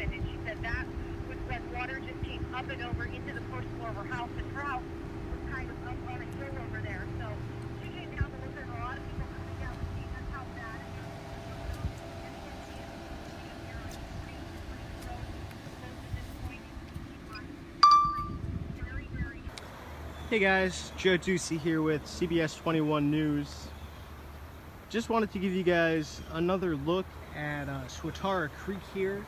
happened, and she said that was when water just came up and over into the first floor of her house, and her house was kind of up on a hill over there. So she came down to look, and a lot of people coming down to see just how bad it is. Hey guys, Joe Ducey here with CBS21 News. Just wanted to give you guys another look at Swatara Creek here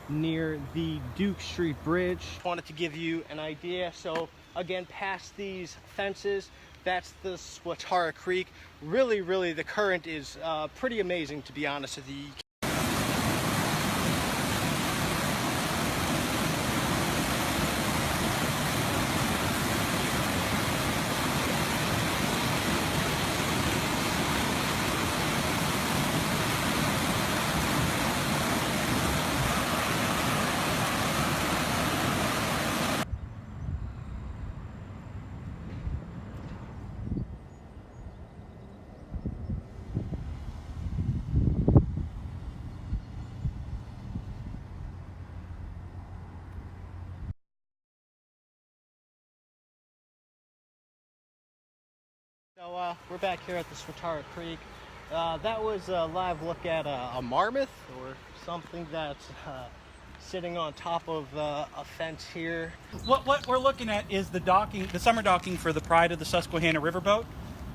near the Duke Street Bridge. Wanted to give you an idea. So again, past these fences, that's the Swatara Creek. Really the current is pretty amazing, to be honest with you. So we're back here at the Swatara Creek. That was a live look at a marmoth or something that's sitting on top of a fence here. What we're looking at is the docking, the summer docking for the Pride of the Susquehanna Riverboat.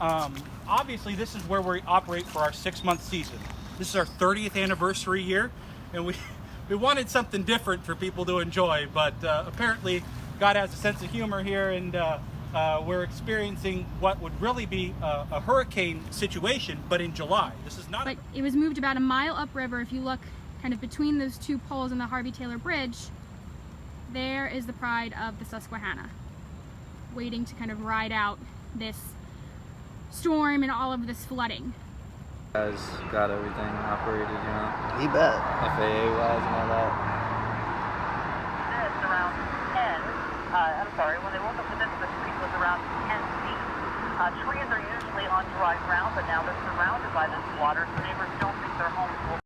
Obviously, this is where we operate for our 6-month season. This is our 30th anniversary year, and we wanted something different for people to enjoy, but apparently God has a sense of humor here, and we're experiencing what would really be a hurricane situation, but in July. This is not. But it was moved about a mile upriver. If you look kind of between those two poles in the Harvey Taylor Bridge, there is the Pride of the Susquehanna, waiting to kind of ride out this storm and all of this flooding. Guys got everything operated, you know? You bet. FAA wise and all that. It's around 10. I'm sorry, when they woke up, the depth of the street was around 10 feet. Trees are usually on dry ground, but now they're surrounded by this water, so neighbors don't think their homes will